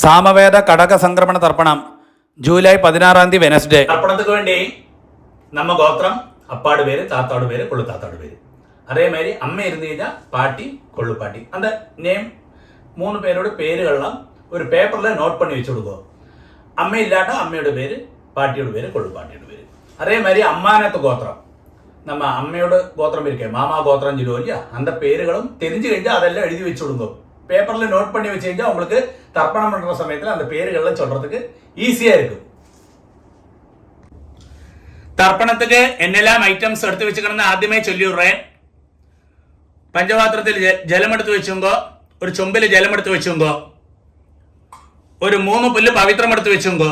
സാമവേദ കടക സംക്രമണ തർപ്പണം July 16 Wednesday. തർപ്പണத்துக்கு வேண்டி நம்ம கோத்திரம் அப்பாடு பேரு, தாத்தாடு பேரு, கொள்ளு தாத்தாடு பேரு. அதே மாதிரி அம்மை இருந்து കഴിഞ്ഞാൽ பாட்டி கொள்ளு பாட்டி. அந்த நேம் 3 பேரோட பேருகள்லாம் ஒரு பேப்பரில் நோட் பண்ணி வச்சு கொடுக்கும். அம்மை இல்லாட்டா அம்மையோட பேர், பாட்டியோட பேர், கொள்ளு பாட்டியோட பேர். அதே மாதிரி அம்மானத்து கோத்திரம், நம்ம அம்மையோட கோத்திரம் இருக்கே மாமா கோத்திரம் சொல்லுவோம் இல்லையா, அந்த பேருகளும் தெரிஞ்சு കഴിഞ്ഞാல் அதெல்லாம் எழுதி வச்சு கொடுங்க. பேப்பரில் நோட் பண்ணி வச்சு കഴിഞ്ഞാல் உங்களுக்கு தர்ப்பணம் பண்ணுற சமயத்தில் அந்த பேருகள்லாம் சொல்கிறதுக்கு ஈஸியாக இருக்கும். தர்ப்பணத்துக்கு என்னெல்லாம் ஐட்டம்ஸ் எடுத்து வச்சுக்கணும்னு ആദ്യമേ ചൊല്ലിവിടുறேன். പഞ്ചപാത്രത്തിൽ ജലമെടുത്ത് വെച്ചുങ്കോ, ഒരു ചൊമ്പിൽ ജലമെടുത്ത് വെച്ചുങ്കോ, ഒരു 3 പുല്ല് പവിത്രം എടുത്ത് വെച്ചുങ്കോ,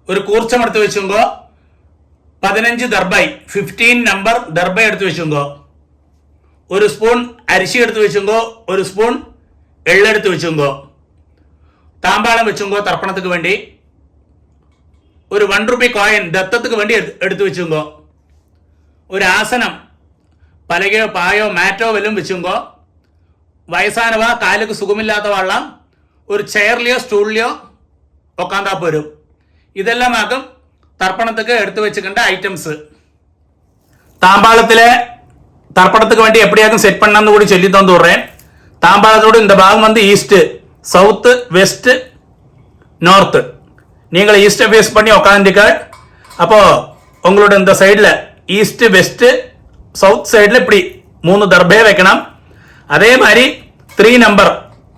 ഒരു കൂർച്ചം എടുത്ത് വെച്ചുങ്കോ, 15 ദർബൈ 15 നമ്പർ ദർബൈ എടുത്ത് വെച്ചുങ്കോ, ഒരു സ്പൂൺ അരിശി എടുത്ത് വെച്ചുങ്കോ, ഒരു സ്പൂൺ എള്ളെടുത്ത് വെച്ചുങ്കോ, താമ്പാളം വെച്ചുങ്കോ, തർപ്പണத்துக்கு വേണ്ടി ഒരു 1 രൂപ കോയിൻ ദത്തத்துக்கு വേണ്ടി എടുത്തു വെച്ചുങ്കോ, ഒരു ആസനം പലകയോ പായോ മാറ്റോ വല്ലതും വെച്ചുങ്കോ, വയസ്സാനവ കാലുക്ക് സുഖമില്ലാത്ത വള്ളം ഒരു ചെയറിലെയോ സ്റ്റൂളിലെയോ ഉക്കാന്താ പോരും. ഇതെല്ലാം ആക്കും തർപ്പണத்துக்கு എടുത്തു വെച്ചിട്ടുണ്ട് ഐറ്റംസ്. தாம்பாளத்தில் தர்ப்பணத்துக்கு வேண்டி எப்படியாக்கும் செட் பண்ணான்னு கூட சொல்லி தந்து விடுறேன். தாம்பாளத்தோடு இந்த பாகம் வந்து ஈஸ்ட், சவுத்து, வெஸ்ட், நார்த்து. நீங்கள் ஈஸ்ட்டை ஃபேஸ் பண்ணி உட்காந்துருக்க. அப்போது உங்களோட இந்த சைடில் ஈஸ்ட்டு, வெஸ்ட்டு, சவுத் சைடில் இப்படி 3 தர்பையை வைக்கணும். அதே மாதிரி 3 நம்பர்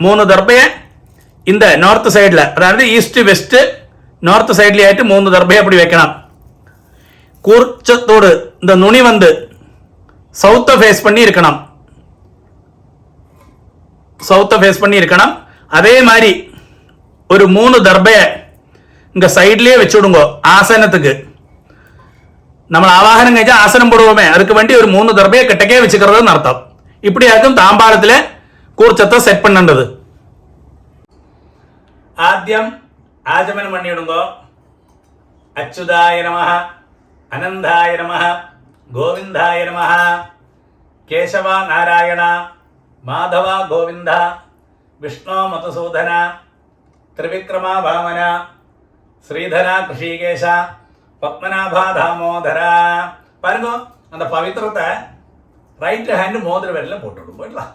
3 தர்பையை இந்த நார்த் சைடில், அதாவது ஈஸ்ட்டு, வெஸ்ட்டு, நார்த் சைட்லேயாയിട്ട് 3 தர்பையை அப்படி வைக்கணும். கூர்ச்சத்தோடு இந்த நுனி வந்து சவுத்தை ஃபேஸ் பண்ணி இருக்கணும், சவுத்தை ஃபேஸ் பண்ணி இருக்கணும். அதே மாதிரி ஒரு 3 தர்பையை இங்கே சைட்லேயே வச்சு விடுங்கோ. ஆசனத்துக்கு നമ്മൾ ആവാഹനം കഴിച്ചാൽ ആസനം പോടുവോമേ, அதுக்கு വേണ്ടി ഒരു 3 ദർബയെ കിട്ടക്കേ വെച്ചിരിക്കുന്നതെന്ന് അർത്ഥം. ഇപ്പടിയാക്കും താമ്പാളത്തിലെ കൂർച്ചത്തെ സെറ്റ് പണ്ണേണ്ടത്. ആദ്യം ആചമനം പണിയിടുങ്കോ. അച്യുതായ നമഃ, അനന്തായ നമഃ, ഗോവിന്ദായ നമഃ, കേശവ നാരായണ, മാധവ ഗോവിന്ദ, വിഷ്ണു മധുസൂദന, ത്രിവിക്രമ വാമന, ശ്രീധര ഋഷികേശ, பத்மநாபா தாமோதரா. பாருங்க, அந்த பவித்திரத்தை ரைட் ஹேண்ட் மோதிர விரல போட்டுவிடும். போயிடலாம்.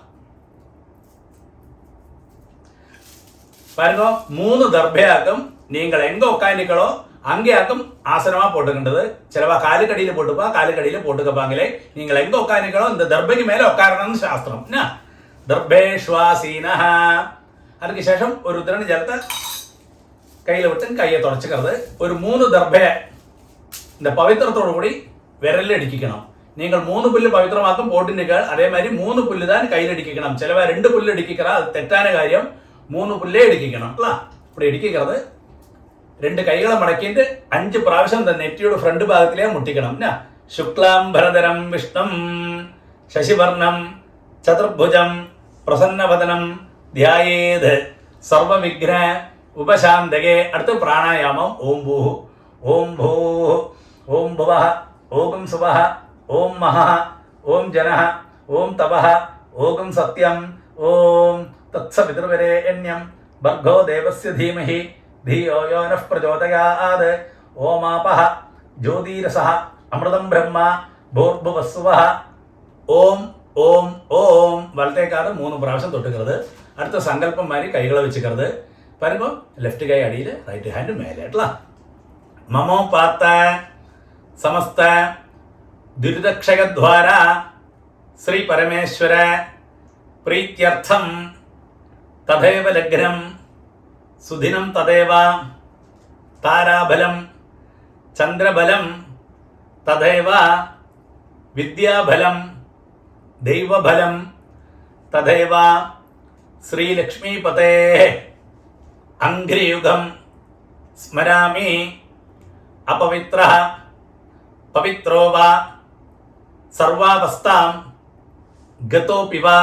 பாருங்க, 3 தர்பையாக்கும் நீங்கள் எங்க உட்காந்துக்களோ அங்கேயாக்கும் ஆசனமா போட்டுக்கின்றது. சிலவா காலுக்கடியில் போட்டுப்பா, காலுக்கடியில் போட்டுக்கப்பாங்களே. நீங்கள் எங்க உட்காந்துக்களோ இந்த தர்பைக்கு மேலே உட்காரணும்னு சாஸ்திரம். என்ன தர்பேஷ்வாசீனா. அதுக்கு சேஷம் ஒரு திறன் ஜலத்தை கையில் விட்டு கையை தொடச்சிக்கிறது. ஒரு 3 தர்பையை இந்த பவித்திரத்தோடு கூடி விரலில் அடிக்கணும். நீங்கள் 3 புல்லு பவித்திரமாக்கும் போட்டுங்கள். அதே மாதிரி 3 புல்லு தான் கையில் அடிக்கணும். சிலவா 2 புல்லு அடிக்கிறா, அது தெറ്റാன காரியம். 3 புல்லே அடிக்கணும். இப்படி அடிக்கிறது. 2 கைகளை மடக்கிட்டு 5 പ്രാവശ്യം இந்த நெற்றியோட ஃப்ரண்ட் பாகத்திலே முட்டிக்கணும். சுக்லாம் பரதரம் விஷ்ணும் சசிவர்ணம் சதுர்புஜம் பிரசன்னவதனம் தியாயேத் சர்வ விக்ன உபசாந்தகே. அடுத்து பிராணாயாமம். ஓம் பூ, ஓம் பூ, ஓம் புவः, ஓம் சுவः, ஓம் மஹः, ஓம் ஜனः, ஓம் தவः, ஓம் சத்யம், ஓம் தத்சவிதுர்வரேண்யம் भर्गो देवस्य धीमहि धियो यो नः प्रचोदयात्. ओमापः ज्योतिरसः अमृतं ब्रह्म भूर्भुवस्सुवः. ஓம் ஓம் ஓம் வலத்தைக்காத 3 പ്രാവശ്യം തൊട്ടുக்கிறது. அடுத்த சங்கல்பம் மாதிரி கைகளை வச்சுக்கிறது. பாருங்க, லெஃப்ட் கை அடியில், ரைட் ஹேண்டு மேலே. மமோபாத்த समस्त दुरितक्षयद्वारा श्री परमेश्वर प्रीत्यर्थम तदेव लग्नं सुदिनं तदेव ताराबलं चंद्रबलं तदेव विद्याबलं दैवबलं तदेव श्रीलक्ष्मीपते अंघ्रियुगं स्मरामि. अपवित्रः पवित्रो वा सर्वावस्थां गतोऽपि वा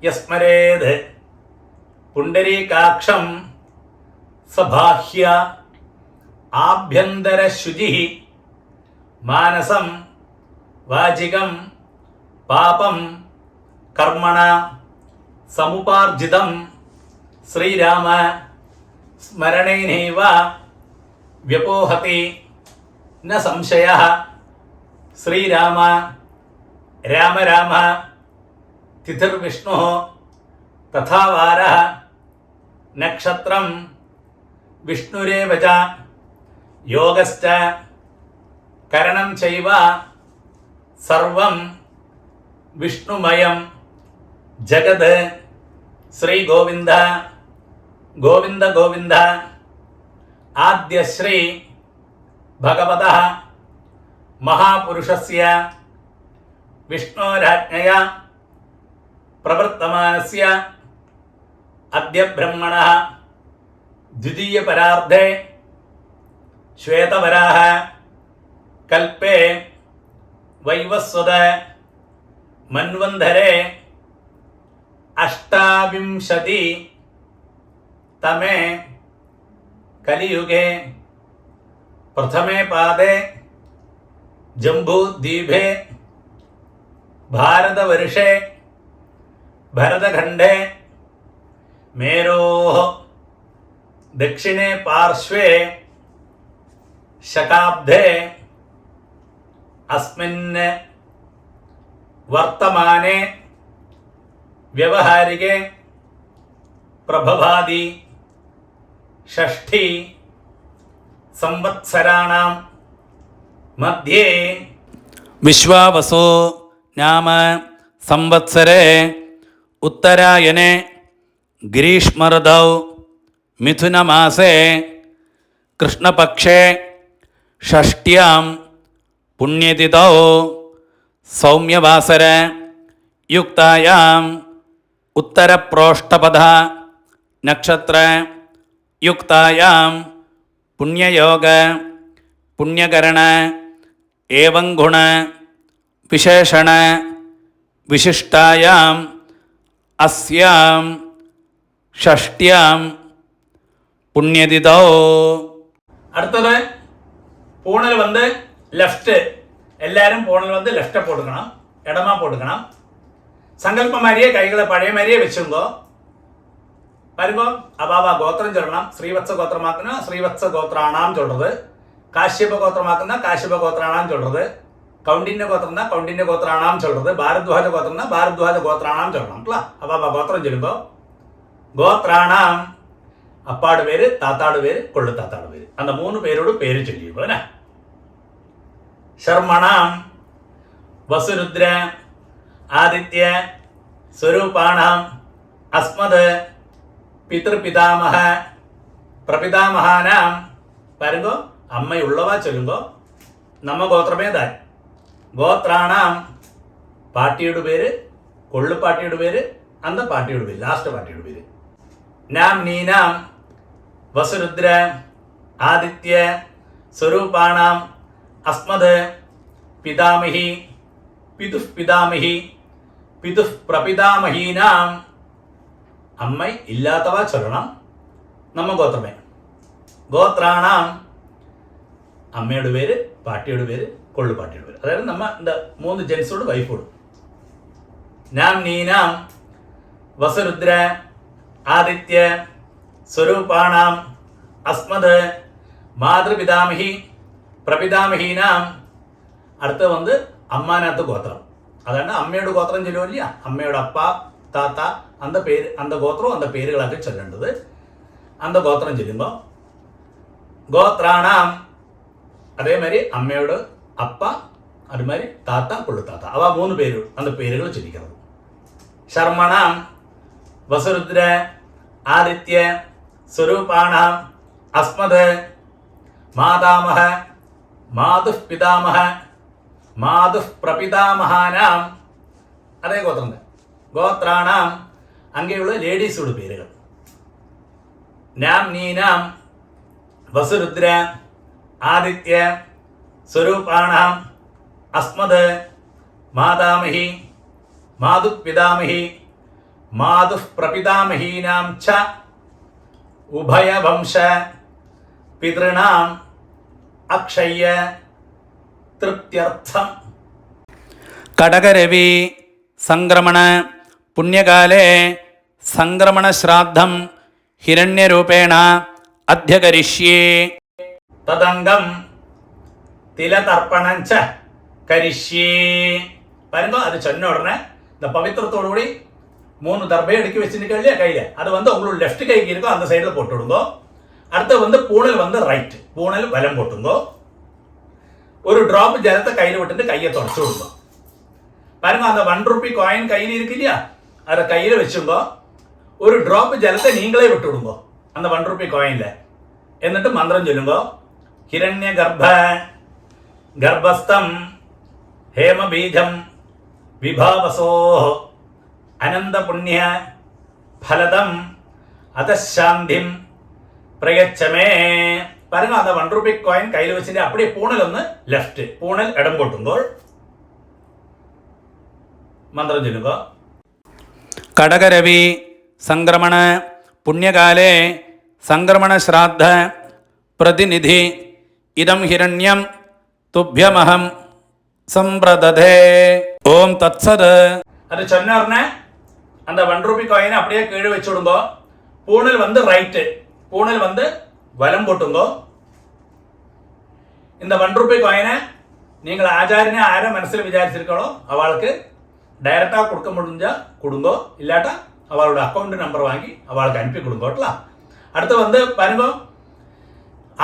यस्मरेद् पुण्डरीकाक्षं सबाह्य आभ्यन्तरशुचिः मानसं वाचिकं पापं कर्मणा समुपार्जितं ശ്രീരാമ സ്മരണേനൈവ വ്യപോഹതി ന സംശയഃ. ശ്രീരാമ രാമ രാമ തിഥിർവിഷ്ണുഃ തഥാ വാരഃ നക്ഷത്രം വിഷ്ണുരേവ ച യോഗശ്ച കരണം ചൈവ സർവം വിഷ്ണുമയം ജഗത്. ശ്രീ ഗോവിന്ദ ഗോവിന്ദ ഗോവിന്ദ. ആദ്യശ്രീ ഭഗവതഃ മഹാപുരുഷസ്യ വിഷ്ണോരാജ്ഞയാ പ്രവർത്തമാനസ്യ അദ്യ ബ്രഹ്മണഃ ദ്വിതീയപരാർദ്ധേ ശ്വേതവരാഹ കൽപ്പേ വൈവസ്വത മന്വന്തരേ അഷ്ടാവിംശതി തമേ കലിയുഗേ പ്രഥമേ പാദേ ജംബൂദ്വീപേ ഭാരതവർഷേ ഭരതഖണ്ഡേ മേരോः ദക്ഷിണേ പാർശ്വേ ശകാബ്ദേ അസ്മിൻ വർത്തമാനെ വ്യവഹാരികേ പ്രഭവാദി ഷഷ്ഠി സംവത്സരാണാം മധ്യേ വിശ്വാവസോ നാമ സംവത്സരേ ഉത്തരായനെ ഗ്രീഷ്മർദൗ മിഥുനമാസേ കൃഷ്ണപക്ഷേ ഷഷ്ട്യാം പുണ്യതിഥൗ സൗമ്യവാസര യുക്തായാം ഉത്തരപ്രോഷ്ടപദ നക്ഷത്ര യുക്തായാം പുണ്യയോഗ പുണ്യകരണ ഏവം ഗുണ വിശേഷണ വിശിഷ്ടായാം അസ്യാം ഷഷ്ട്യാം പുണ്യതിഥൗ. അടുത്തത് പൂണിൽ വന്ന് ലെഫ്റ്റ്. എല്ലാവരും പൂണിൽ വന്ന് ലെഫ്റ്റ് പോടുക്കണം, ഇടമാ പോടുക്കണം. സങ്കല്പ മാരിയെ കൈകളെ പഴയ മാരിയെ വെച്ചുങ്കോ വരുമ്പോ അബാബ ഗോത്രം ചൊല്ലണം. ശ്രീവത്സ ഗോത്രമാക്കുന്ന ശ്രീവത്സ ഗോത്രാണാം ചൊല്ലത്, കാശ്യപ ഗോത്രമാക്കുന്ന കാശ്യപ ഗോത്രാണാം ചൊല്ലത്, കൗണ്ടിന്യ ഗോത്രം കൗണ്ടിന്യ ഗോത്രാണാം ചൊല്ലത്, ഭാരദ്വാജ ഗോത്രം ഭാരദ്വാജ ഗോത്രാണാം ചൊല്ലണം. അബാബ ഗോത്രം ചൊല്ലുമ്പോ ഗോത്രാണാം അപ്പാട് പേര്, താത്താട് പേര്, കൊള്ളു താത്താട് പേര്, அந்த 3 പേരോട് പേര് ചൊല്ലിയുള്ളൂ അല്ലേ. ശർമ്മണാം വസുരുദ്ര ആദിത്യ സ്വരൂപാണാം അസ്മത് പിതൃപിതാമഹ പ്രപിതാമഹാനാം. വരുമ്പോ അമ്മയുള്ളവ ചൊല്ലുമ്പോ നമ്മ ഗോത്രമേതാൻ ഗോത്രാണാം പാട്ടിയുടെ പേര്, കൊള്ളുപാട്ടിയുടെ പേര്, അന്ത പാട്ടിയുടെ പേര്, ലാസ്റ്റ് പാട്ടിയുടെ പേര്. നാം നീനാം വസുരുദ്ര ആദിത്യ സ്വരൂപാണാം അസ്മത് പിതാമഹി പിതുഃ പിതാമഹി പിതുഃ പ്രപിതാമഹീനാം. അമ്മ ഇല്ലാത്തവ ചൊല്ലണം നമ്മ ഗോത്രമേ. ഗോത്രാണാം അമ്മയുടെ പേര്, പാട്ടിയുടെ പേര്, കൊള്ളുപാട്ടിയുടെ പേര്. അതായത് നമ്മ എന്താ 3 ജെൻസോട് വൈഫോടും. നാം നീനാം വസുരുദ്ര ആദിത്യ സ്വരൂപാണാം അസ്മത് മാതൃപിതാമഹി പ്രപിതാമഹീനാം. അടുത്ത് വന്ന് അമ്മാനകത്ത് ഗോത്രം. അതാണ് അമ്മയുടെ ഗോത്രം ചൊല്ലുമില്ല, അമ്മയുടെ അപ്പ താത്ത അന്ത പേര്, അന്ത ഗോത്രവും അന്ത പേരുകളൊക്കെ ചൊല്ലേണ്ടത്. അന്ത ഗോത്രം ചൊല്ലുമ്പോൾ ഗോത്രാണാം അതേമാതിരി അമ്മയോട് അപ്പ, അതുമാതിരി താത്ത, കൊള്ളുത്താത്ത, അവ 3 പേര് അന്ത പേരുകൾ ചൊല്ലിക്കുന്നത്. ശർമ്മണാം വസുരുദ്ര ആദിത്യ സ്വരൂപാണാം അസ്മത് മാതാമഹ മാതുഃ പിതാമഹ മാതുഃ പ്രപിതാമഹാനാം. അതേ ഗോത്രം. ഗോത്രാണാം അങ്ങനെയുള്ള ലേഡീസോട് പേരുകൾ. നാം നീനാം വസുരുദ്ര ആദിത്യ സ്വരൂപാണാം അസ്മത് മാതാമഹി മാതുഃ പിതാമഹി മാതുഃ പ്രപിതാമഹീനാം ച ഉഭയവംശ പിതൃണാം അക്ഷയ്യ തൃപ്ത്യർത്ഥം. കടകരവി സംക്രമണ പുണ്യകാലേ സംക്രമണശ്രാദ്ധം ഹിരണ്യരൂപേണ അധ്യകരിഷ്യേ. തദംഗം തിലതർപ്പണഞ്ച കരിഷ്യേ. വരുമ്പോ അത് சொன்ன உடனே இந்த பவித்திரத்தோடு கூடி 3 தர்பை அடுக்கி வச்சுருக்க இல்லையா கையில, அது உங்களோட லெஃப்ட் கைக்கு இருக்கோ அந்த சைடில் போட்டு விடுங்கோ. அடுத்து பூணல் ரைட், பூணல் வலம் போட்டுங்கோ. ஒரு டிராப் ஜலத்தை கையில் விட்டுட்டு கையை தொடச்சு விடுங்க. பாருங்க, அந்த 1 ரூபி காயின் கையில் இருக்கு இல்லையா, அதை கையில் வச்சுங்கோ. ஒரு டிராப் ஜலத்தை நீங்களே விட்டு விடுங்க அந்த 1 ரூபி காயின்ல. എന്നിട്ട് മന്ത്രം ചൊല്ലുങ്കോ. ഹിരണ്യ ഗർഭസ്ഥം ഹേമബീജം വിഭാവസോ അനന്തപുണ്യ ഫലദം അതശാന്തിം പ്രയച്ഛമേ. பாருங்க, அந்த 1 ரூபி காயின் கையில் வச்சுட்டு அப்படியே பூணல் லெஃப்ட், பூணல் இடம் போட்டுங்கோ. മന്ത്രം ചൊല്ലുക. കടകരവി സംക്രമണ പുണ്യകാലേ സംക്രമണ ശ്രാദ്ധ പ്രതിനിധി ഇദം ഹിരണ്യം തുഭ്യമഹം സമ്പ്രദധേ. ഓം തത്സത്. அது சொன்ன உடனே அந்த 1 ரூபி காயினை அப்படியே கீழே வச்சு விடுங்கோ. பூணல் ரைட்டு, பூணல் வலம் போட்டுங்கோ. இந்த 1 ரூபி காயினை நீங்கள் ஆச்சாரியனை ஆரை மனசில் விசாரிச்சிருக்கோ அவளுக்கு டைரக்டாக கொடுக்க முடிஞ்சா கொடுங்கோ, இல்லாட்டா அவளோட அக்கௌண்ட் நம்பர் வாங்கி அவளுக்கு அனுப்பி கொடுங்கோட்டா. அடுத்து பாருங்க,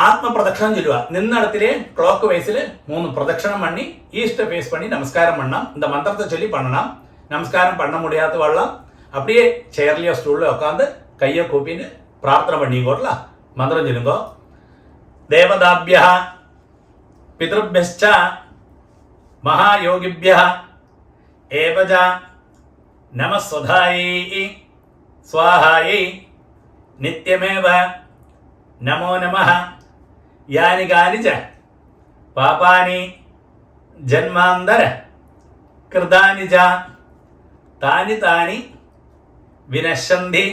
ஆத்ம பிரதட்சணம் சொல்லுவா. நின்ன இடத்திலே கிளாக் வைஸில் 3 பிரதட்சணம் பண்ணி ஈஸ்ட்டை ஃபேஸ் பண்ணி நமஸ்காரம் பண்ணலாம். இந்த மந்திரத்தை சொல்லி பண்ணலாம். நமஸ்காரம் பண்ண முடியாத வரலாம், அப்படியே சேர்லையோ ஸ்டூலில் உட்காந்து கையை கூப்பின்னு பிரார்த்தனை பண்ணிக்கோட்டலாம். மந்திரம் சொல்லுங்கோ. தேவதாபியா பிதృభ్యశ్చ மகாயோகிபியா ஏவஜ நமஸ்வதாயை ஸ்வாஹாயை நித்யமேவ நமோ நமः. யானி கானி ச பாபானி ஜன்மாந்தர கிருதானி ச தானி தானி வினஷந்தி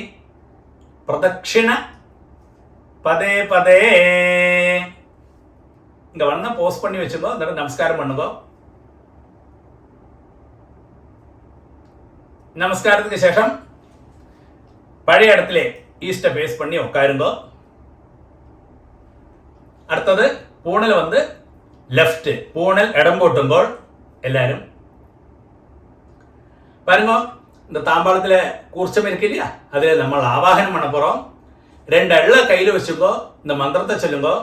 பிரதக்ஷிண பதே பதே. இங்க போஸ்ட் பண்ணி வச்சுக்கோ. நமஸ்காரம் பண்ணுங்கோ. நமஸ்காரத்துக்கு சேஷம் பழைய இடத்துல ஈஸ்ட்டை ஃபேஸ் பண்ணி உட்காருங்கோ. அடுத்தது பூணல் லெஃப்ட், பூணல் இடம் போட்டுங்கோள். எல்லாரும் பாருங்க, இந்த தாம்பாளத்துல கூர்ச்சம் இருக்கு இல்லையா, அதுல நம்ம ஆவாகனம் பண்ண போறோம். 2 எள்ள கையில் வச்சுக்கோ. இந்த மந்திரத்தை சொல்லுங்கோ.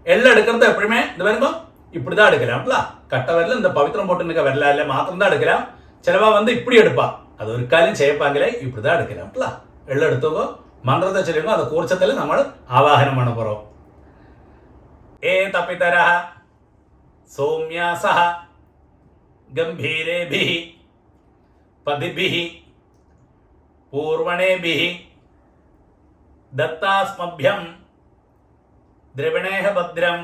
எள்ள எடுக்கிறது எப்பவுமே இந்த பாருங்க இப்படிதான் எடுக்கலாம்ல. கட்ட வரல இந்த பவித்திரம் போட்டு நிற்க வரல இல்லை மாத்திரம் தான் எடுக்கலாம். சிலவா இப்படி எடுப்பா, அது ஒரு காலையும் செய்யப்பாங்களே, இப்படிதான் எடுக்கலாம்ல. எள்ள எடுத்துக்கோ, மந்திரத்தை சொல்லுங்க. அந்த கூர்ச்சத்தில் நம்ம ஆவாகனம் பண்ண போறோம். ஏதபிதரஹ சௌம்யாசஹ கம்பீரேபிஹி பதிபிஹி பூர்வணேபிஹி தத்தாஸ்மभ्यं द्रविणेह भद्रं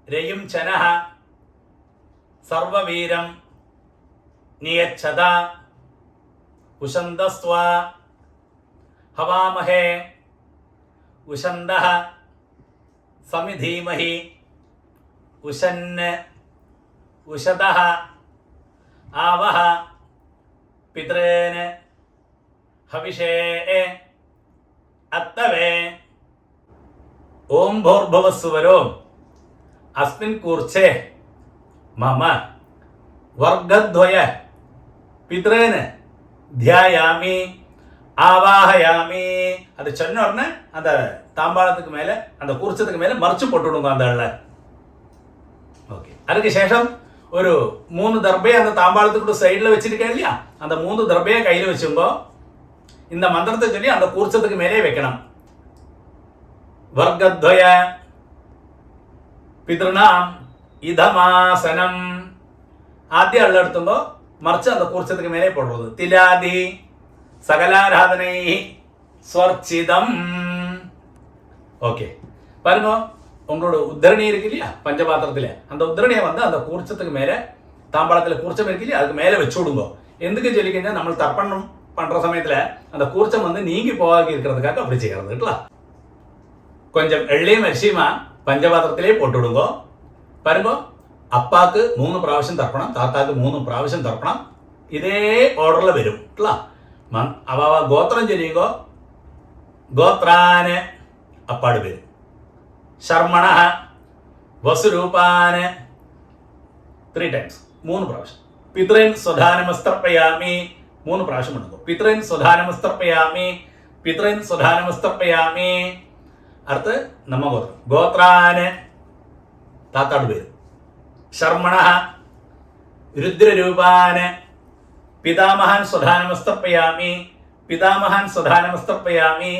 रयुं चनः सर्ववीरं नियच्छदा उशन्दस्त्वा हवामहे उशन्दः समिधीमहि उशन् उशदः आवह पितॄन् हविषे अत्तवे. ओम भूर्भुवस्सुवरो अस्मिन् कूर्चे मम वर्गद्वय पितॄन् ध्यायामि ஆவாஹயாமி. அது சொன்ன உடனே அந்த தாம்பாளத்துக்கு மேலே அந்த கூர்ச்சத்துக்கு மேலே மறைச்சு போட்டுவிடுங்க அந்த ஆள. ஓகே, அதுக்கு சேஷம் ஒரு 3 தர்பையை அந்த தாம்பாளத்துக்கு சைடில் வச்சிருக்கேன் இல்லையா, அந்த 3 தர்பையை கையில் வச்சுங்கோ. இந்த மந்திரத்தை சொல்லி அந்த கூர்ச்சத்துக்கு மேலே வைக்கணும். வர்க்கத்வய பிதൃணாம் இதமாசனம். ஆத்திய அள்ள எடுத்துங்கோ, மறைச்சு அந்த கூர்ச்சத்துக்கு மேலே போடுறது. திலாதி சகலாராதனை ஸ்வர்ச்சிதம். ஓகே, பாருங்க, உங்களோட உத்தரணி இருக்கு இல்லையா பஞ்சபாத்திரத்தில், அந்த உத்தரணியை அந்த கூர்ச்சத்துக்கு மேலே தாம்பாளத்தில் கூர்ச்சம் இருக்கு இல்லையா அதுக்கு மேலே வச்சு விடுங்க. எதுக்கு சொல்லிக்கிங்க, நம்ம தர்ப்பணம் பண்ணுற சமயத்தில் அந்த கூர்ச்சம் நீங்கி போகாது இருக்கிறதுக்காக அப்படி செய்யறது. கொஞ்சம் எள்ளையும் அரிசியுமா பஞ்சபாத்திரத்திலே போட்டு விடுங்க. பாருங்க, அப்பாவுக்கு 3 പ്രാവശ്യം தர்ப்பணம், தாத்தாவுக்கு 3 പ്രാവശ്യം தர்ப்பணம். இதே ஆர்டரில் வரும். அவ கோத்திரம் சொல்லிங்கோ, ഗോത്രാന് അപ്പാട് പേര്. ശർമ്മണ വസുരൂപാന് 3 ടൈംസ് 3 പ്രാവശ്യം. പിതൃൻ സ്വധാനമസ്തർപ്പയാമി 3 പ്രാവശ്യം ഉണ്ടോ. പിതൃൻ സ്വധാനമസ്തർപ്പയാമി, പിതൃൻ സ്വധാനമസ്തർപ്പയാമി. അടുത്ത് നമ്മ ഗോത്രം. ഗോത്രാന് താത്താട് പേര്. ശർമ്മണ രുദ്രരൂപാന് പിതാമഹാൻ സ്വധാനമസ്തർപ്പയാമി, പിതാമഹാൻ സ്വധാനമസ്തർപ്പയാമി,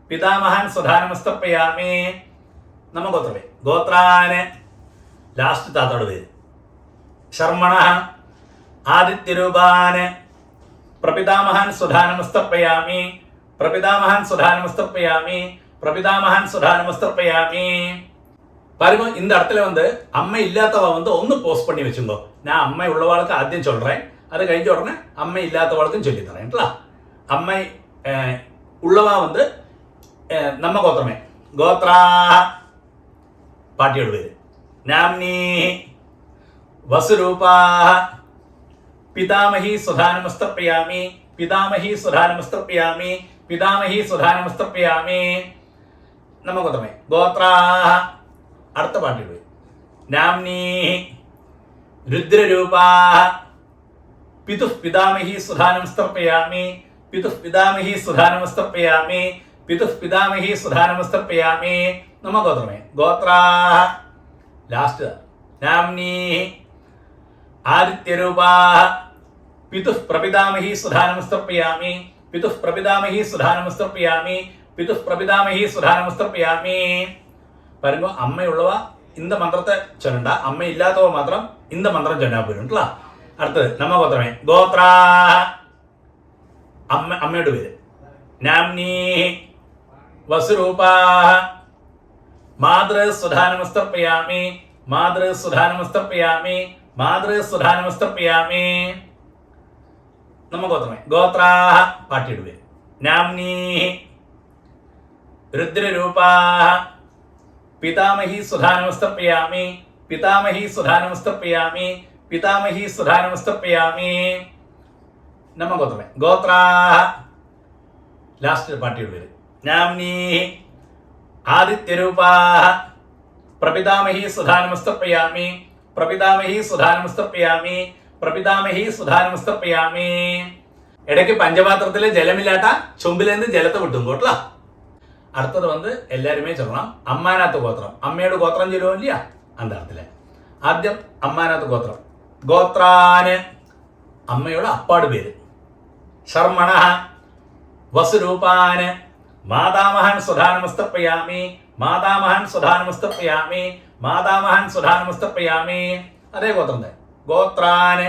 പിതാമഹാൻ സ്വധാനമസ്തർപ്പയാമി. നമ്മ ഗോത്രമേ. ഗോത്രാന് ലാസ്റ്റ് താത്താട് പേര്. ശർമ്മണ ആദിത്യരൂപാന് പ്രപിതാമഹാൻ സ്വധാനമസ്തർപ്പയാമി, പ്രപിതാമഹാൻ സ്വധാനമസ്തർപ്പയാമി, പ്രപിതാമഹാൻ സ്വധാനമസ്തർപ്പയാമി. பாருங்க, இந்த இடத்துல அம்மை இல்லாதவ ஒன்று போஸ்ட் பண்ணி வச்சுங்கோ. நான் அம்மை உள்ளவாளுக்கு ஆദ്യം சொல்றேன், அது கழிஞ்ச உடனே அம்மை இல்லாதவாளுக்கும் சொல்லி தரேன்ல. அம்மை உள்ளவா நம்ம கோத்திரமே. கோத்ரா பாட்டியோட பேரு. நாம்னி வசுரூபா பிதாமகி சுதானமஸ்தர்ப்பயாமி, பிதாமகி சுதானமஸ்தர்ப்பயாமி, பிதாமகி சுதானமஸ்தர்ப்பயாமி. நம்ம கோத்திரமே. கோத்ரா അടുത്ത പാട്ടിൽ പോയി. നാംനി രുദ്രരൂപാ പിതുഃ പിതാമഹി സുധാനമസ്തർപ്പയാമി, പിതുഃ പിതാമഹി സുധാനമസ്തർപ്പയാമി, പിതുഃ പിതാമഹി സുധാനമസ്തർപ്പയാമി. നമ്മ ഗോത്രമേ. ഗോത്രാ ലാസ്റ്റ്. നാംനി ആദിത്യരൂപാ പിതുഃ പ്രപിതാമഹി സുധാനമസ്തർപ്പയാമി, പിതുഃ പ്രപിതാമഹി സുധാനമസ്തർപ്പയാമി, പിതുഃ പ്രപിതാമഹി സുധാനമസ്തർപ്പയാമി. பாருங்க, அம்மை உள்ளவா இந்த மந்திரத்தை சொல்லண்டா, அம்மை இல்லாதவ மாத்திரம் இந்த மந்திரம் சொன்னா போயிடும்ல. அடுத்தது நம்ம கோத்திரமே. கோத்ரா അമ്മയുടെ പേര്. നാംനി വസുരൂപാ മാതൃ സുധാനമസ്തർപ്പയാമി, മാതൃ സുധാനമസ്തർപ്പയാമി, മാതൃ സുധാനമസ്തർപ്പയാമി. നമ്മ ഗോത്രമേ. ഗോത്രാ പാട്ടിയുടെ പേര്. നാംനി രുദ്രരൂപാ പിതാമഹി സുധാനമസ്തർപ്പയാമി, പിതാമഹി സുധാനമസ്തർപ്പയാമി, പിതാമഹി സുധാനമസ്തർപ്പയാമി. നമ്മ ഗോത്രമേ. ഗോത്രാ ലാസ്റ്റ് പാട്ടിയുടെ പേര്. നാംനി ആദിത്യരൂപാ പ്രപിതാമഹി സുധാനമസ്തർപ്പയാമി, പ്രപിതാമഹി സുധാനമസ്തർപ്പയാമി, പ്രപിതാമഹി സുധാനമസ്തർപ്പയാമി. ഇടയ്ക്ക് പഞ്ചപാത്രത്തിലെ ജലമില്ലാട്ട ചുമ്പിലേന്ന് ജലത്തെ വിട്ടും കേട്ടോ. അടുത്തത് എല്ലാരുമേ ചൊല്ലണം. അമ്മാനാത്ത് ഗോത്രം. അമ്മയുടെ ഗോത്രം ചൊല്ലുമോ ഇല്ല அந்த இடத்துல. ആദ്യം അമ്മാനാത്ത് ഗോത്രം. ഗോത്രാന് അമ്മയുടെ അപ്പാട് പേര്. ശർമ്മണ വസുരൂപാന് മാതാമഹൻ സ്വധാനമസ്തർപ്പയാമി, മാതാമഹൻ സ്വധാനമസ്തർപ്പയാമി, മാതാമഹൻ സ്വധാനമസ്തർപ്പയാമി. അതേ ഗോത്രം തന്നെ. ഗോത്രാന്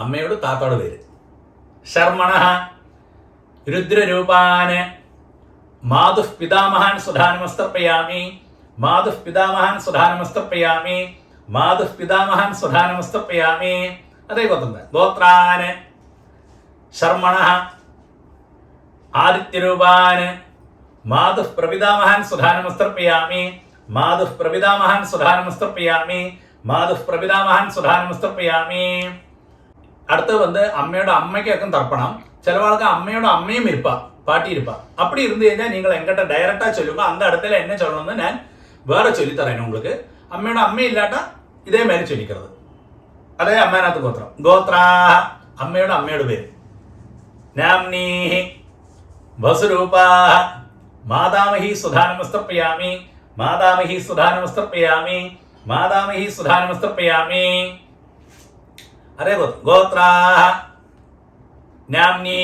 അമ്മയുടെ താത്താട് പേര്. ശർമ്മണ രുദ്രരൂപാന് മാതുഃ പിതാമഹാൻ സ്വധാനമസ്തർപ്പയാമി, മാതുഃ പിതാമഹാൻ സ്വധാനമസ്തർപ്പയാമി, മാതുഃ പിതാമഹാൻ സ്വധാനമസ്തർപ്പയാമി. അതേ ഗോത്രം. ഗോത്രാന് ശർമ്മണ ആദിത്യരൂപാന് മാതുഃ പ്രപിതാമഹാൻ സ്വധാനമസ്തർപ്പയാമി, മാതുഃ പ്രപിതാമഹാൻ സ്വധാനമസ്തർപ്പയാമി, മാതുഃ പ്രപിതാമഹാൻ സ്വധാനമസ്തർപ്പയാമി. അടുത്ത് അമ്മയുടെ അമ്മയ്ക്കൊക്കെ തർപ്പണം. ചില ആൾക്ക് അമ്മയുടെ അമ്മയും ഇരുപ്പാ, பாட்டி இருப்பா. அப்படி இருந்து நீங்கள் எங்கிட்ட டைரக்டா சொல்லுங்க, அந்த இடத்துல என்ன சொல்லணும்னு நான் வேற சொல்லி தரேன் உங்களுக்கு. அம்மையோட அம்மை இல்லாட்டா இதே மாதிரி சொல்லிக்கிறது. அதே அம்மாநாத் கோத்திரம். கோத்ரா அம்மையோட பேரு. நாம்னி வசுரூபா மாதாமஹி சுதானமஸ்தர்ப்பயாமி, மாதாமஹி சுதானமஸ்தர்ப்பயாமி, மாதாமஹி சுதானமஸ்தர்ப்பயாமி. அதே கோத்திரம். கோத்ரா நாம்னி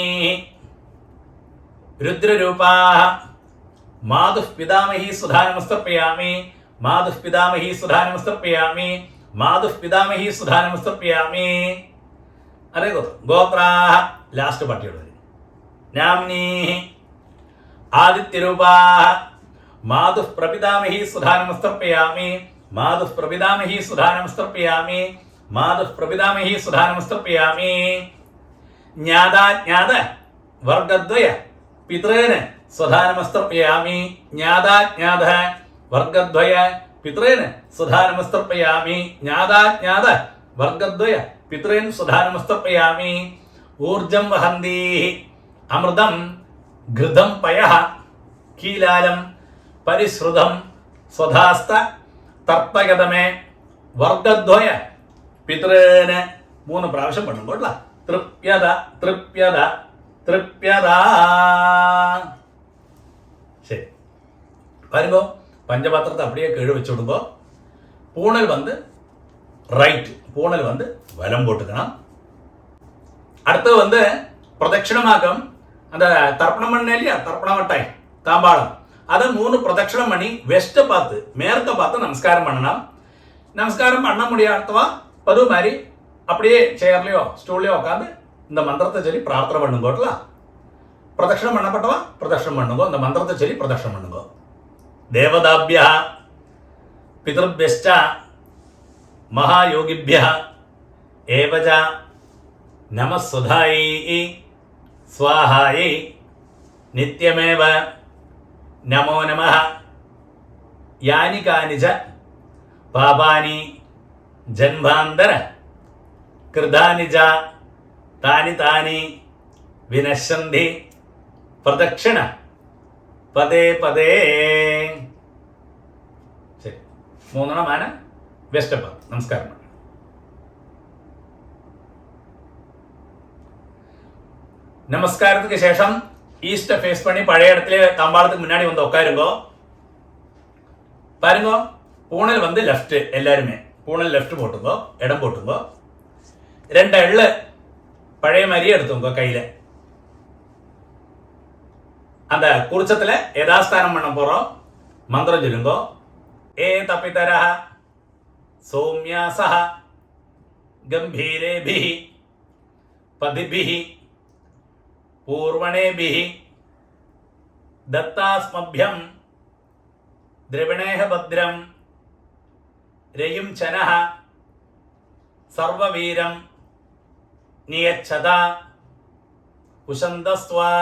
രുദ്രരൂപാ മാതുഃ പിതാമഹി സുധാനമസ്തർപ്പയാമി, മാതുഃ പിതാമഹി സുധാനമസ്തർപ്പയാമി, മാതുഃ പിതാമഹി സുധാനമസ്തർപ്പയാമി. അതേ ഗോത്രം. ഗോത്രാ ലാസ്റ്റ് പാട്ടിയുടെ പേര്. നാംനി ആദിത്യരൂപാ മാതുഃ പ്രപിതാമഹി സുധാനമസ്തർപ്പയാമി, മാതുഃ പ്രപിതാമഹി സുധാനമസ്തർപ്പയാമി, മാതുഃ പ്രപിതാമഹി സുധാനമസ്തർപ്പയാമി. ജ്ഞാതാജ്ഞാത വർഗദ്വയ പിതൃന് സ്വധാനമസ്തർപ്പയാമി, ജ്ഞാതാജ്ഞാത വർഗദ്വയ പിതൃന് സ്വധാനമസ്തർപ്പയാമി, ജ്ഞാതാജ്ഞാത വർഗദ്വയ പിതൃൻ സ്വധാനമസ്തർപ്പയാമി. ഊർജം വഹന്തി അമൃതം ഘൃതം പയഃ കീലാലം പരിശ്രുതം സ്വധാസ്ത തർപ്പയതമേ വർഗദ്വയ പിതൃന് 3 പ്രാവശ്യം പണ്ണുമ്പോൾ തൃപ്യത തൃപ്യത തൃപ്യത. ശരി, വരുമ്പോ பஞ்சபாத்திரத்தை அப்படியே கீழே வச்சு விடுங்கோ. பூணல் வந்து ரைட், பூணல் வந்து வலம் போட்டுக்கணும். அடுத்தது வந்து பிரதட்சிணமாக்கம். அந்த தர்ப்பணம் பண்ண இல்லையா, தர்ப்பண மட்டாய் தாம்பாளம், அதை 3 பிரதட்சிணம் பண்ணி வெஸ்ட்டை பார்த்து மேற்க பார்த்து நமஸ்காரம் பண்ணணும். நமஸ்காரம் பண்ண முடியாதவா பது மாதிரி அப்படியே சேர்லையோ ஸ்டூல்லையோ உட்காந்து இந்த மந்திரத்தை சொல்லி பிரார்த்தனை பண்ணுங்கோட்டல. பிரதட்சிணம் பண்ணப்பட்டவா பிரதட்சிணம் பண்ணுங்கோ, இந்த மந்திரத்தை சொல்லி பிரதட்சிணம் பண்ணுங்கோ. தேவதாபியா பிதృభ్యశ్చ மகாயோகிபியா ஏவஜ நமஸ்வதாயை ஸ்வாஹாயை நித்யமேவ நமோ நமः. யானி கானிச்ச பாபானி ஜன்மாந்தர கிருதானி ச தானி தானி வினശ്യന്തി பிரதட்சிண പദേ പദേ. ശരി, 3 വെസ്റ്റപ്പ. നമസ്കാരം. நமஸ்காரத்துக்கு சேஷம் ஈஸ்ட ஃபேஸ் பண்ணி பழைய இடத்துல தாம்பாளத்துக்கு முன்னாடி வந்து உட்காருங்கோ. பாருங்க, பூணல் வந்து லெஃப்ட், எல்லாருமே பூணல் லெஃப்ட் போட்டுங்கோ, இடம் போட்டுங்கோ. 2 எள்ளு பழைய மாதிரியே எடுத்துங்கோ கையில. அந்த குறிச்சத்துல யதாஸ்தானம் பண்ண போறோம். மந்திரம் சொல்லுங்கோ. ஏ தபிதர சௌமியாச கம்பீரேபி பதிபி பூர்வணேபி தத்தாஸ்மभ्यம் திரவிணேஹ பத்ரம் ரயும் சனஹ சர்வவீரம் நியச்சதா உஷந்தஸ்வா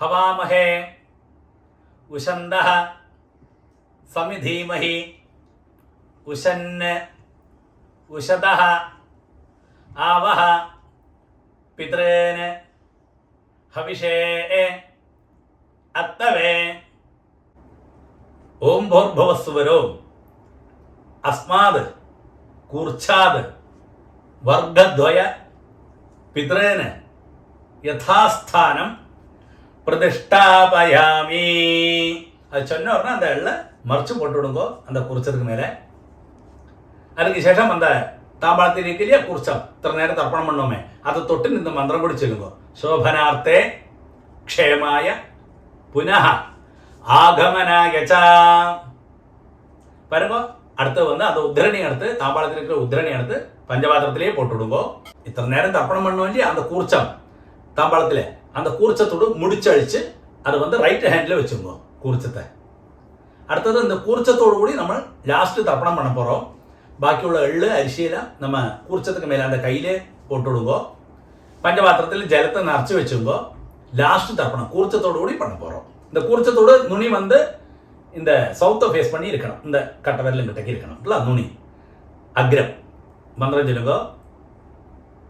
हवामहे उषन्दः समिधीमहि उषन् उषदः आवः पितॄन् हविषे अत्तवे. ओम भूर्भुवस्सुवरो अस्माद् कूर्च्छाद् वर्गद्वय पितॄन् यथास्थानं பிரதிஷ்டாபயாமி. அது சொன்ன உடனே அந்த எள்ள மறைச்சு போட்டு விடுங்கோ அந்த குறிச்சதுக்கு மேலே. அதுக்கு சேஷம் அந்த தாம்பாளத்தில் இருக்கலையா குறிச்சம், இத்தனை நேரம் தர்ப்பணம் பண்ணோமே, அதை தொட்டு இந்த மந்திரம் கூட சொல்லுங்கோ. சோபனார்த்தே க்ஷேமாய புனः ஆகமனாய ச. பாருங்க, அடுத்து வந்து அந்த உத்திரணி எடுத்து, தாம்பாளத்தில் இருக்கிற உத்திரணி எடுத்து பஞ்சபாத்திரத்திலேயே போட்டு விடுங்கோ. இத்தனை நேரம் தர்ப்பணம் பண்ணோம் இல்லையா அந்த கூர்ச்சம் தாம்பாளத்தில், அந்த கூர்ச்சத்தோடு முடிச்சழிச்சு அதை வந்து ரைட் ஹேண்டில் வச்சுக்கோ கூர்ச்சத்தை. அடுத்தது இந்த கூர்ச்சத்தோடு கூடி நம்ம லாஸ்ட் தர்ப்பணம் பண்ண போகிறோம். பாக்கியுள்ள எள்ளு அரிசியெல்லாம் நம்ம கூர்ச்சத்துக்கு மேலே அந்த கையிலே போட்டு விடுங்கோ. பஞ்சபாத்திரத்தில் ஜலத்தை நிறச்சி வச்சுங்கோ. லாஸ்ட் தர்ப்பணம் கூர்ச்சத்தோடு கூடி பண்ண போகிறோம். இந்த கூர்ச்சத்தோடு நுனி வந்து இந்த சவுத்தை ஃபேஸ் பண்ணி இருக்கணும், இந்த கட்டை விரலும் கிட்டக்கி இருக்கணும் இல்லை நுனி அக்ரம். மந்திரம் சொல்லுங்கோ.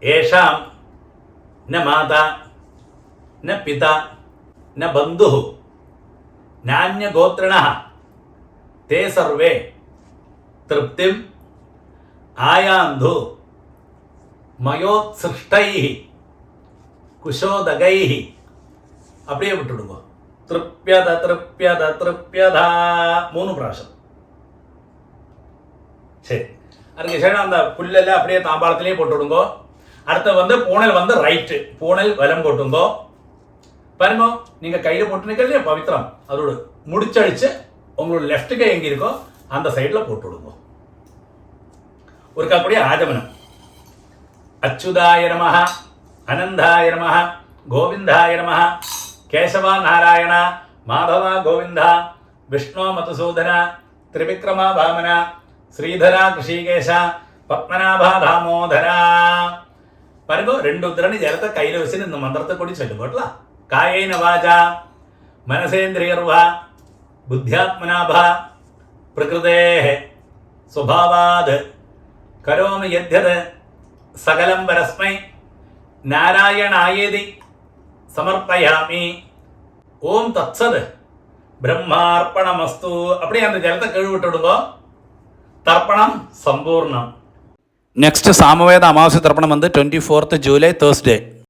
ஏஷாம் ந மாதா न पिता न बंधु नान्य गोत्रिणः ते सर्वे तृप्तिम आयान्धु मयोत्सृष्टैः कुशोदगैः. அப்படியே விட்டுடுங்க. तृप्यद तृप्यद तृप्यद 3 പ്രാവശ്യം. சரி, அதுக்கு சரி அந்த புல்லெல்லாம் அப்படியே தாம்பாளத்திலேயே போட்டு விடுங்க. அடுத்து வந்து பூணல் வந்து ரைட்டு, பூணல் வலம் போட்டுங்கோ. பாருங்க, நீங்க கையில போட்டு நிக்கலையா பவித்ரம், அதோட முடிச்சழிச்சு உங்களோட லெஃப்ட் கை எங்க இருக்கோ அந்த சைட்ல போட்டு விடுங்க. ஒரு அப்படியே ஆஜமனம். அச்சுதாய நமஹ அனந்தாய நமஹ கோவிந்தாய நமஹ கேசவா நாராயண மாதவா கோவிந்தா விஷ்ணு மதுசூதன திரிவிக்ரமா வாமன ஸ்ரீதரா கிருஷிகேஷ பத்மநாபா தாமோதரா. பாருங்க, 2 உத்திரணி ஜலத்தை கையில வச்சு இந்த மந்திரத்தை கூடி சொல்லுங்கோட்டலாம். காயேன வாசா மனசேந்திரியர்வா புத்தியாத்மனாபா பிரகிருதேஹ ஸ்வபாவாத் கரோமி யத்யத் சகலம் பரஸ்மை நாராயணாயேதி சமர்ப்பயாமி. ஓம் தத்சத் பிரம்மார்ப்பணமஸ்து. அப்படியே அந்த ஜலத்தை கழுவி விட்டுடுங்க. தர்ப்பணம் சம்பூர்ணம். നെക്സ്റ്റ് സാമവേദ അമാവാസ്യ തർപ്പണം വന്ന് 24th ജൂലൈ തേഴ്സ്ഡേ.